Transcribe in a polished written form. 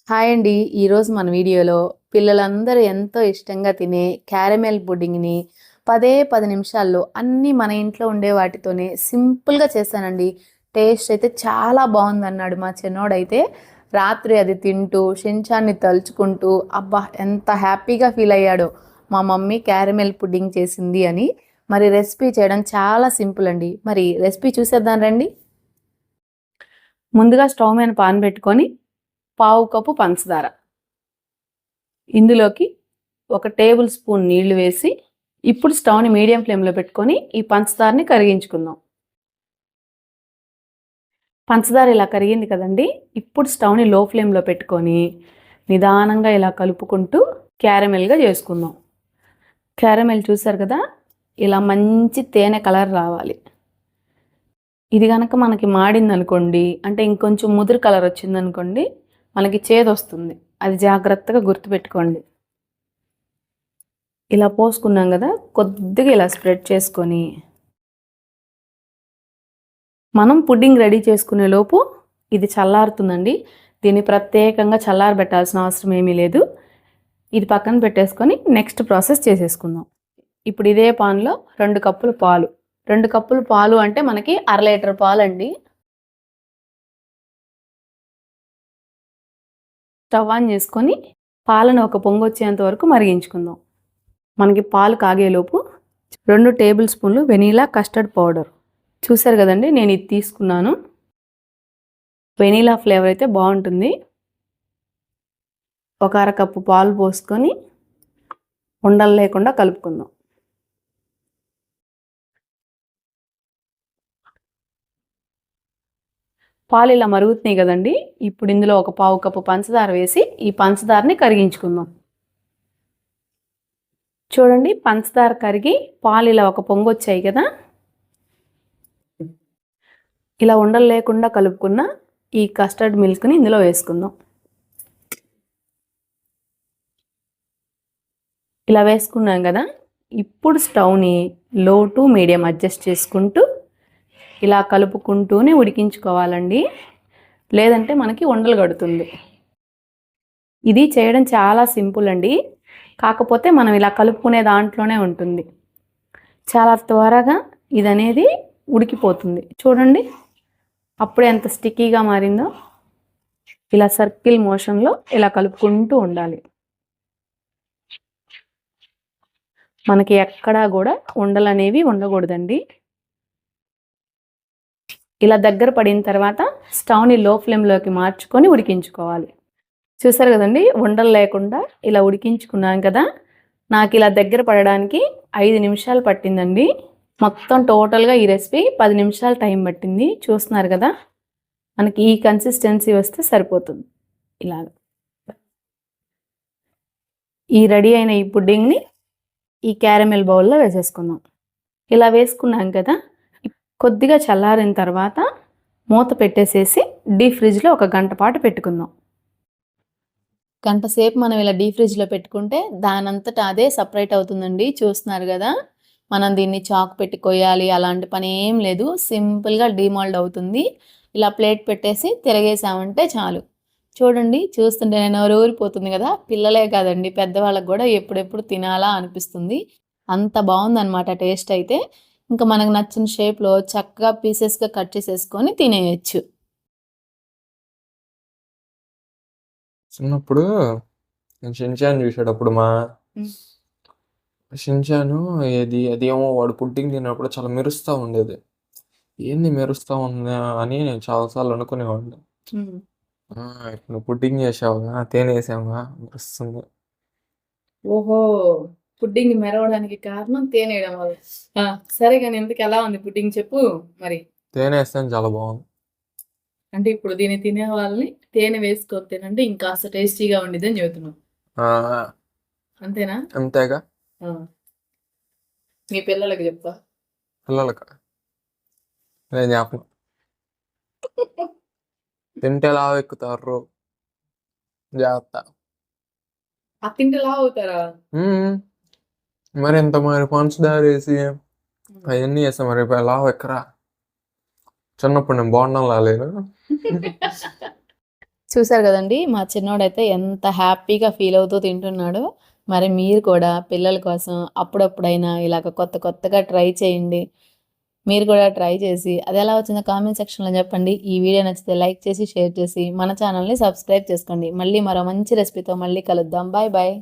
Hi అండి. ఈరోజు మన వీడియోలో పిల్లలందరూ ఎంతో ఇష్టంగా తినే క్యారమెల్ పుడ్డింగ్‌ని 10 నిమిషాల్లో అన్నీ మన ఇంట్లో ఉండే వాటితోనే సింపుల్‌గా చేశానండి. టేస్ట్ అయితే చాలా బావుందన్నాడు మా చిన్నోడైతే. రాత్రి అది తింటూ షిన్‌చాన్‌ని తలుచుకుంటూ అబ్బా! ఎంత హ్యాపీగా ఫీల్ అయ్యాడో. మా మమ్మీ క్యారమెల్ పుడ్డింగ్ చేసింది అని. మరి రెసిపీ చేయడం చాలా సింపుల్ అండి. మరి రెసిపీ చూసేద్దాం రండి. ముందుగా స్టవ్ మీద పాన్ పెట్టుకొని పావు కప్పు పంచదార, ఇందులోకి 1 టేబుల్ స్పూన్ నీళ్లు వేసి ఇప్పుడు స్టవ్ని మీడియం ఫ్లేమ్లో పెట్టుకొని ఈ పంచదారని కరిగించుకుందాం. పంచదార ఇలా కరిగింది కదండి. ఇప్పుడు స్టవ్ని లో ఫ్లేమ్లో పెట్టుకొని నిదానంగా ఇలా కలుపుకుంటూ క్యారమెల్గా చేసుకుందాం. క్యారమెల్ చూసారు కదా, ఇలా మంచి తేనె కలర్ రావాలి. ఇది కనుక మనకి మాడిందనుకోండి, అంటే ఇంకొంచెం ముదురు కలర్ వచ్చిందనుకోండి, మనకి చేదు వస్తుంది. అది జాగ్రత్తగా గుర్తుపెట్టుకోండి. ఇలా పోసుకున్నాం కదా, కొద్దిగా ఇలా స్ప్రెడ్ చేసుకొని మనం పుడ్డింగ్ రెడీ చేసుకునే లోపు ఇది చల్లారుతుందండి. దీన్ని ప్రత్యేకంగా చల్లారబెట్టాల్సిన అవసరం ఏమీ లేదు. ఇది పక్కన పెట్టేసుకొని నెక్స్ట్ ప్రాసెస్ చేసేసుకుందాం. ఇప్పుడు ఇదే పాన్లో 2 కప్పులు పాలు, 2 కప్పులు పాలు అంటే మనకి 1/2 లీటర్ పాలండి. స్టవ్ ఆన్ చేసుకొని పాలను ఒక పొంగు వచ్చేంత వరకు మరిగించుకుందాం. మనకి పాలు కాగేలోపు 2 టేబుల్ స్పూన్లు వెనీలా కస్టర్డ్ పౌడర్, చూసారు కదండి, నేను ఇది తీసుకున్నాను. వెనీలా ఫ్లేవర్ అయితే బాగుంటుంది. 1/2 కప్పు పాలు పోసుకొని ఉండలు లేకుండా కలుపుకుందాం. పాలు ఇలా మరుగుతున్నాయి కదండి. ఇప్పుడు ఇందులో 1 పావు కప్పు పంచదార వేసి ఈ పంచదారని కరిగించుకుందాం. చూడండి, పంచదార కరిగి పాలు ఇలా ఒక పొంగు వచ్చాయి కదా. ఇలా ఉండలు లేకుండా కలుపుకున్న ఈ కస్టర్డ్ మిల్క్ని ఇందులో వేసుకుందాం. ఇలా వేసుకున్నాం కదా. ఇప్పుడు స్టవ్ని లో టు మీడియం అడ్జస్ట్ చేసుకుంటూ ఇలా కలుపుకుంటూనే ఉడికించుకోవాలండి, లేదంటే మనకి ఉండలు కడుతుంది. ఇది చేయడం చాలా సింపుల్ అండి, కాకపోతే మనం ఇలా కలుపుకునే దాంట్లోనే ఉంటుంది. చాలా త్వరగా ఇది అనేది ఉడికిపోతుంది. చూడండి, అప్పుడే ఎంత స్టిక్కీగా మారిందో. ఇలా సర్కిల్ మోషన్లో ఇలా కలుపుకుంటూ ఉండాలి. మనకి ఎక్కడా కూడా ఉండలు అనేవి ఉండకూడదండి. ఇలా దగ్గర పడిన తర్వాత స్టవ్ని లో ఫ్లేమ్లోకి మార్చుకొని ఉడికించుకోవాలి. చూసారు కదండి, ఉండలు లేకుండా ఇలా ఉడికించుకున్నాను కదా. నాకు ఇలా దగ్గర పడడానికి 5 నిమిషాలు పట్టిందండి. మొత్తం టోటల్గా ఈ రెసిపీ 10 నిమిషాలు టైం పట్టింది. చూస్తున్నారు కదా, మనకి ఈ కన్సిస్టెన్సీ వస్తే సరిపోతుంది. ఇలాగ ఈ రెడీ అయిన ఈ పుడ్డింగ్ని ఈ క్యారమెల్ బౌల్లో వేసేసుకుందాం. ఇలా వేసుకున్నాం కదా, కొద్దిగా చల్లారిన తర్వాత మూత పెట్టేసేసి డీప్ ఫ్రిడ్జ్లో 1 గంట పాటు పెట్టుకుందాం. గంట సేపు మనం ఇలా డీప్ ఫ్రిడ్జ్లో పెట్టుకుంటే దానంతటా అదే సపరేట్ అవుతుందండి. చూస్తున్నారు కదా, మనం దీన్ని చాకు పెట్టి కొయ్యాలి అలాంటి పని ఏం లేదు. సింపుల్గా డీమాల్డ్ అవుతుంది. ఇలా ప్లేట్ పెట్టేసి తిరగేసామంటే చాలు. చూడండి, చూస్తుంటే నేను ఊరిపోతుంది కదా. పిల్లలే కాదండి, పెద్దవాళ్ళకి కూడా ఎప్పుడెప్పుడు తినాలా అనిపిస్తుంది. అంత బాగుందన్నమాట టేస్ట్ అయితే. ఇంకా మనకు నచ్చిన షేప్లో చక్కగా పీసెస్గా కట్ చేసేసుకొని తినేయచ్చు. చిన్నప్పుడు నేను షిన్చాన్ చూసేటప్పుడు మా షిన్చాను అదేమో వాడు పుడ్డింగ్ తిన్నప్పుడు చాలా మెరుస్తూ ఉండేది. ఏంది మెరుస్తూ ఉందా అని నేను చాలాసార్లు అనుకునేవాడిని. ఇప్పుడు నువ్వు పుడ్డింగ్ చేసావుగా, తేనె వేసావుగా, మెరుస్తుంది. ఓహో, పుడ్డింగ్ మెరవడానికి కారణం తేనె వేయడం వల్ల. సరే కానీ ఎందుకు ఎలా ఉంది పుడ్డింగ్ చెప్పు మరి. తేనె వేస్తే చాలా బాగుంది. అంటే ఇప్పుడు దీన్ని తినే వాళ్ళని తేనె వేసుకొని తినండి ఇంకాస్త టేస్టీగా ఉండిద్ది అని చెబుతున్నాం. అంతేనా? అంతేగా. మీ పిల్లలకి చెప్తా. పిల్లలకి నేను చెప్పను. తింటే లావు ఎక్కుతారు, జాగ్రత్త. తింటే లావు అవుతారా? మరి ఎంత మరి పంచదార వేసి అవన్నీ వేస్తాం, మరి లావు ఎక్కరా. చిన్నప్పుడు నేను బాగుండం లాలేను. చూసారు కదండి మా చిన్నోడైతే ఎంత హ్యాపీగా ఫీల్ అవుతూ తింటున్నాడు. మరి మీరు కూడా పిల్లల కోసం అప్పుడప్పుడైనా ఇలాగ కొత్త కొత్తగా ట్రై చేయండి. మీరు కూడా ట్రై చేసి అది ఎలా వచ్చిందో కామెంట్ సెక్షన్లో చెప్పండి. ఈ వీడియో నచ్చితే లైక్ చేసి షేర్ చేసి మన ఛానల్ని సబ్స్క్రైబ్ చేసుకోండి. మళ్ళీ మరో మంచి రెసిపీతో మళ్ళీ కలుద్దాం. Bye bye.